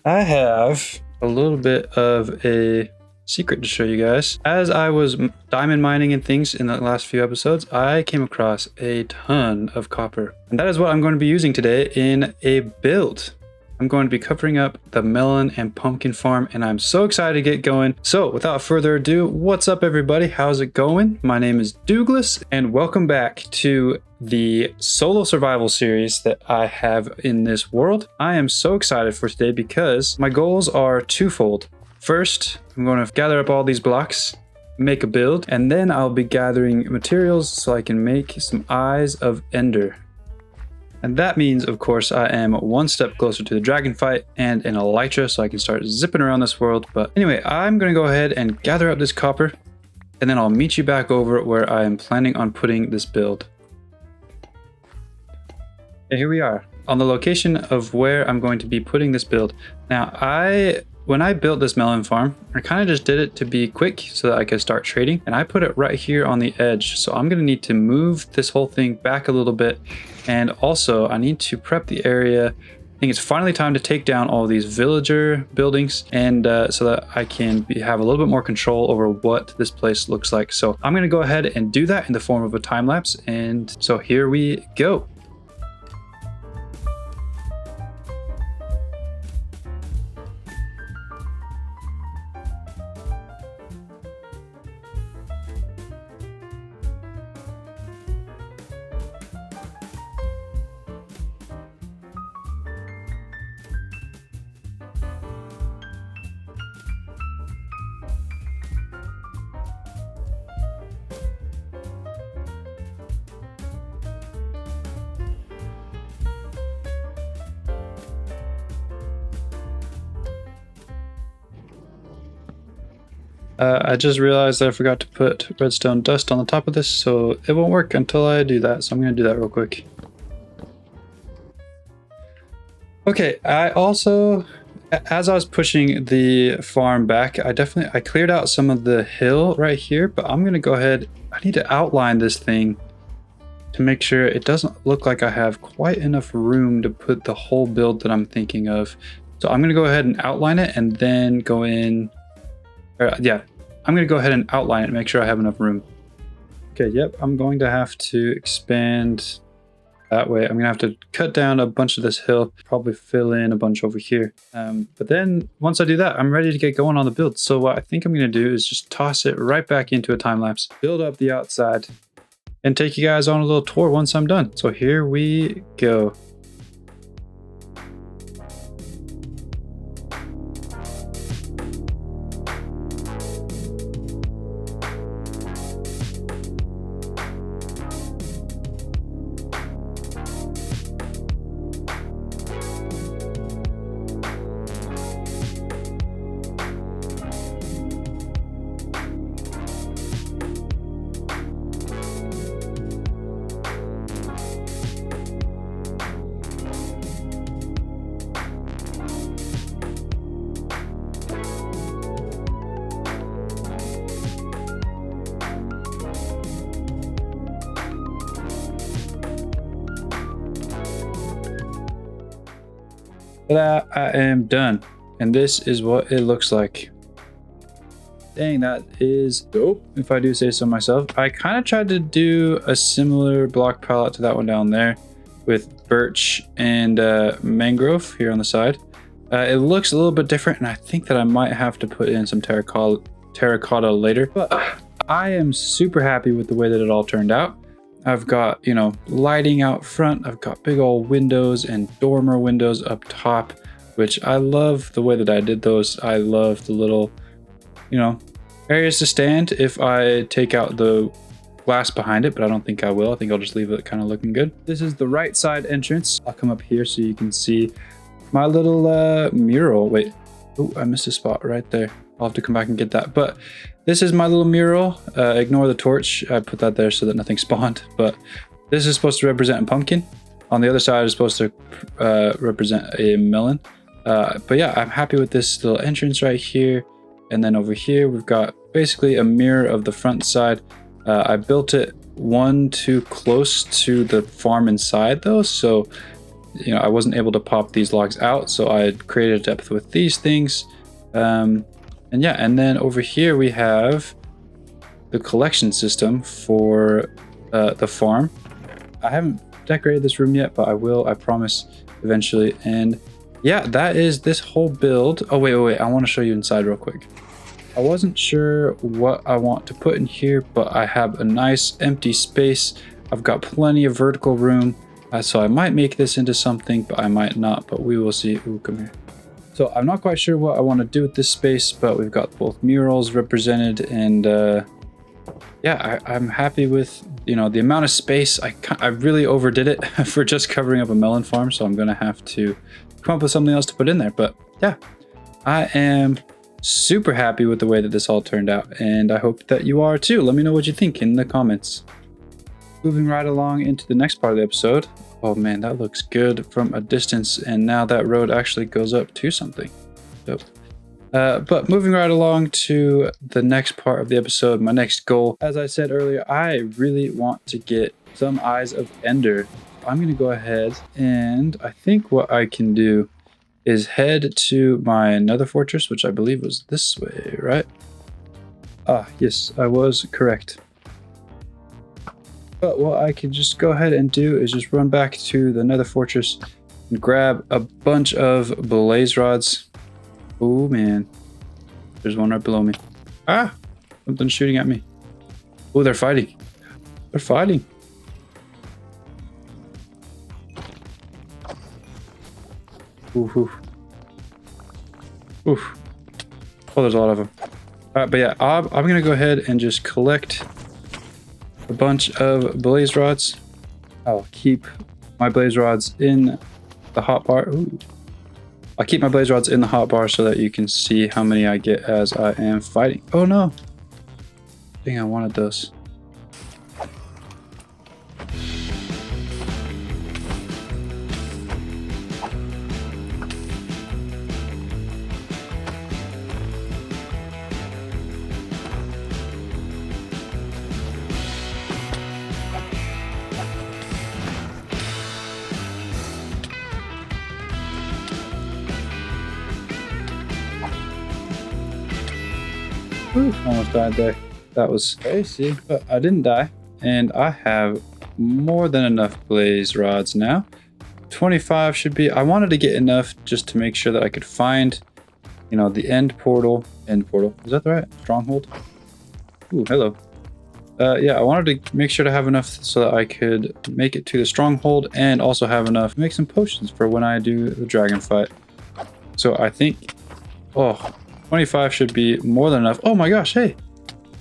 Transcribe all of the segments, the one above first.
I have a little bit of a secret to show you guys. As I was diamond mining and things in the last few episodes, I came across a ton of copper. And that is what I'm going to be using today in a build. I'm going to be covering up the melon and pumpkin farm, and I'm so excited to get going. So without further ado, what's up everybody? How's it going? My name is Douglas, and welcome back to the solo survival series that I have in this world. I am so excited for today because my goals are twofold. First, I'm going to gather up all these blocks, make a build, and then I'll be gathering materials so I can make some eyes of Ender. And that means, of course, I am one step closer to the dragon fight and an elytra, so I can start zipping around this world. But anyway, I'm going to go ahead and gather up this copper, and then I'll meet you back over where I am planning on putting this build. Okay, here we are on the location of where I'm going to be putting this build. Now, when I built this melon farm, I kind of just did it to be quick so that I could start trading, and I put it right here on the edge. So I'm going to need to move this whole thing back a little bit, and also I need to prep the area. I think it's finally time to take down all these villager buildings, and so that I can have a little bit more control over what this place looks like. So I'm going to go ahead and do that in the form of a time lapse, and so here we go. I just realized that I forgot to put redstone dust on the top of this, so it won't work until I do that. So I'm going to do that real quick. Okay, I also, as I was pushing the farm back, I cleared out some of the hill right here, but I'm going to go ahead. I need to outline this thing to make sure it doesn't look like I have quite enough room to put the whole build that I'm thinking of. So I'm going to go ahead and outline it and then go in. I'm going to go ahead and outline it and make sure I have enough room. Okay, yep, I'm going to have to expand that way. I'm going to have to cut down a bunch of this hill, probably fill in a bunch over here. But then once I do that, I'm ready to get going on the build. So what I think I'm going to do is just toss it right back into a time lapse, build up the outside, and take you guys on a little tour once I'm done. So here we go. That I am done, and this is what it looks like. Dang, that is dope, if I do say so myself. I kind of tried to do a similar block palette to that one down there with birch and mangrove here on the side. It looks a little bit different, and I think that I might have to put in some terracotta later, but I am super happy with the way that it all turned out. I've got, lighting out front. I've got big old windows and dormer windows up top, which I love the way that I did those. I love the little, areas to stand if I take out the glass behind it, but I don't think I will. I think I'll just leave it kind of looking good. This is the right side entrance. I'll come up here so you can see my little mural. Wait, oh, I missed a spot right there. I'll have to come back and get that. But this is my little mural. Ignore the torch. I put that there so that nothing spawned. But this is supposed to represent a pumpkin. On the other side is supposed to represent a melon. But yeah, I'm happy with this little entrance right here. And then over here, we've got basically a mirror of the front side. I built it one too close to the farm inside though. So you know, I wasn't able to pop these logs out, so I created a depth with these things. And yeah, and then over here we have the collection system for the farm. I haven't decorated this room yet, but I will, I promise, eventually. And yeah, that is this whole build. Oh wait, I want to show you inside real quick. I wasn't sure what I want to put in here, but I have a nice empty space. I've got plenty of vertical room, so I might make this into something, but I might not, but we will see. Ooh, come here. So I'm not quite sure what I want to do with this space, but we've got both murals represented, and yeah, I'm happy with, you know, the amount of space. I really overdid it for just covering up a melon farm, so I'm gonna have to come up with something else to put in there. But yeah, I am super happy with the way that this all turned out, and I hope that you are too. Let me know what you think in the comments. Moving right along into the next part of the episode. Oh man, that looks good from a distance, and now that road actually goes up to something. Dope. But moving right along to the next part of the episode, my next goal. As I said earlier, I really want to get some Eyes of Ender. I'm going to go ahead, and I think what I can do is head to my nether fortress, which I believe was this way, right? Ah, yes, I was correct. But what I can just go ahead and do is just run back to the nether fortress and grab a bunch of blaze rods. Oh man, there's one right below me. Ah, something's shooting at me. Oh, they're fighting. They're fighting. Oof, oof. Oof. Oh, there's a lot of them. All right, but yeah, I'm gonna go ahead and just collect a bunch of blaze rods. I'll keep my blaze rods in the hotbar. Ooh. I'll keep my blaze rods in the hotbar so that you can see how many I get as I am fighting. Oh no! Dang, I wanted those. Ooh, almost died there. That was crazy, but I didn't die. And I have more than enough blaze rods now. 25 should be, I wanted to get enough just to make sure that I could find, you know, the end portal. Is that right? Stronghold? Ooh, hello. Yeah, I wanted to make sure to have enough so that I could make it to the stronghold and also have enough to make some potions for when I do the dragon fight. So I think, oh, 25 should be more than enough. Oh my gosh, hey,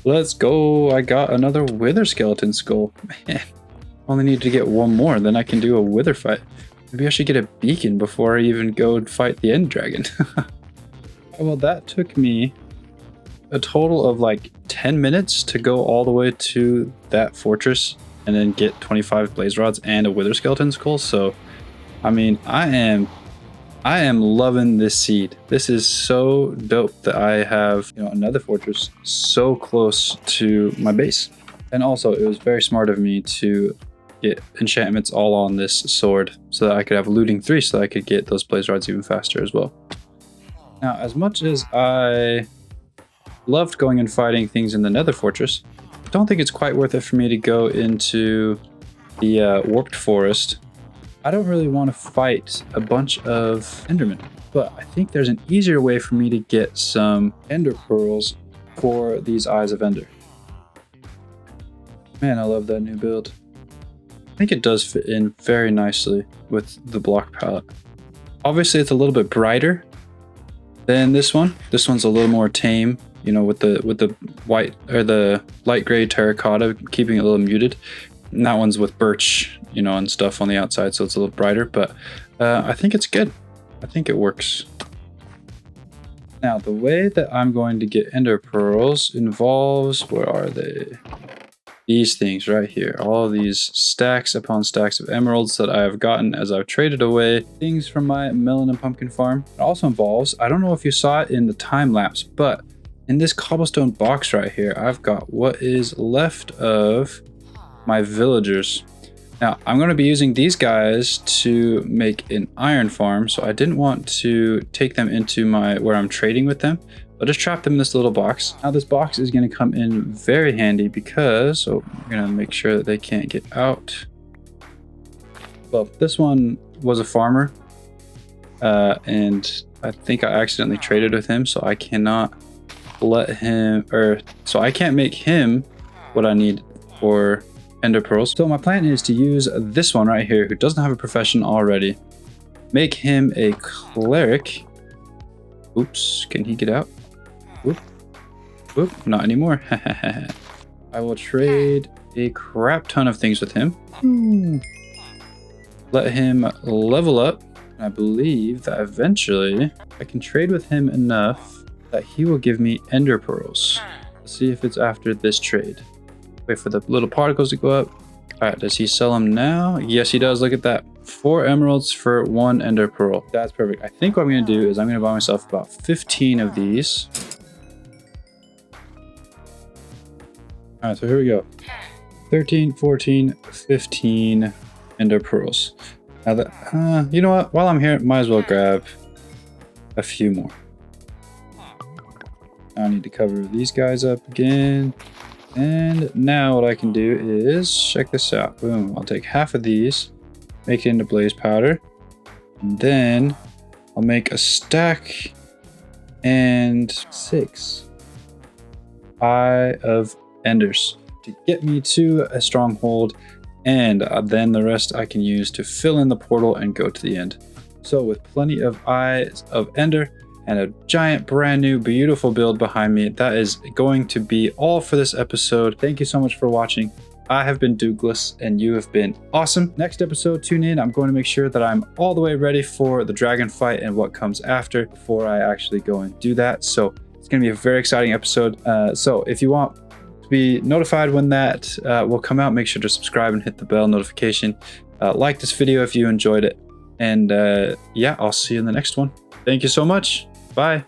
let's go. I got another wither skeleton skull. Man, only need to get one more, then I can do a wither fight. Maybe I should get a beacon before I even go fight the end dragon. Well, that took me a total of like 10 minutes to go all the way to that fortress and then get 25 blaze rods and a wither skeleton skull. So, I mean, I am loving this seed. This is so dope that I have, you know, another fortress so close to my base. And also, it was very smart of me to get enchantments all on this sword so that I could have looting 3 so that I could get those blaze rods even faster as well. Now, as much as I loved going and fighting things in the nether fortress, I don't think it's quite worth it for me to go into the warped forest. I don't really want to fight a bunch of endermen, but I think there's an easier way for me to get some ender pearls for these Eyes of Ender. Man, I love that new build. I think it does fit in very nicely with the block palette. Obviously, it's a little bit brighter than this one. This one's a little more tame, you know, with the white or the light gray terracotta, keeping it a little muted. And that one's with birch, you know, and stuff on the outside, so it's a little brighter, but I think it's good. I think it works. Now, the way that I'm going to get ender pearls involves, where are they? These things right here. All of these stacks upon stacks of emeralds that I have gotten as I've traded away things from my melon and pumpkin farm. It also involves, I don't know if you saw it in the time lapse, but in this cobblestone box right here, I've got what is left of my villagers. Now, I'm going to be using these guys to make an iron farm, so I didn't want to take them into where I'm trading with them. I'll just trap them in this little box. Now, this box is going to come in very handy because, we're going to make sure that they can't get out. Well, this one was a farmer, and I think I accidentally traded with him, so I cannot let him, so I can't make him what I need for ender pearls. So my plan is to use this one right here who doesn't have a profession already, make him a cleric. Oops, can he get out? Whoop, whoop, not anymore. I will trade a crap ton of things with him. Let him level up. I believe that eventually I can trade with him enough that he will give me ender pearls. Let's see if it's after this trade. Wait for the little particles to go up. All right, does he sell them now? Yes, he does. Look at that. 4 emeralds for 1 ender pearl. That's perfect. I think what I'm going to do is I'm going to buy myself about 15 of these. All right, so here we go. 13, 14, 15 ender pearls. Now that, you know what? While I'm here, might as well grab a few more. I need to cover these guys up again. And now what I can do is, check this out. Boom, I'll take half of these, make it into blaze powder. And then I'll make a stack and 6 eye of enders to get me to a stronghold. And then the rest I can use to fill in the portal and go to the end. So with plenty of eyes of ender, and a giant brand new beautiful build behind me, that is going to be all for this episode. Thank you so much for watching. I have been Douglas and you have been awesome. Next episode, tune in. I'm going to make sure that I'm all the way ready for the dragon fight and what comes after before I actually go and do that. So it's going to be a very exciting episode. So if you want to be notified when that will come out, make sure to subscribe and hit the bell notification. Like this video if you enjoyed it. And yeah, I'll see you in the next one. Thank you so much. Bye.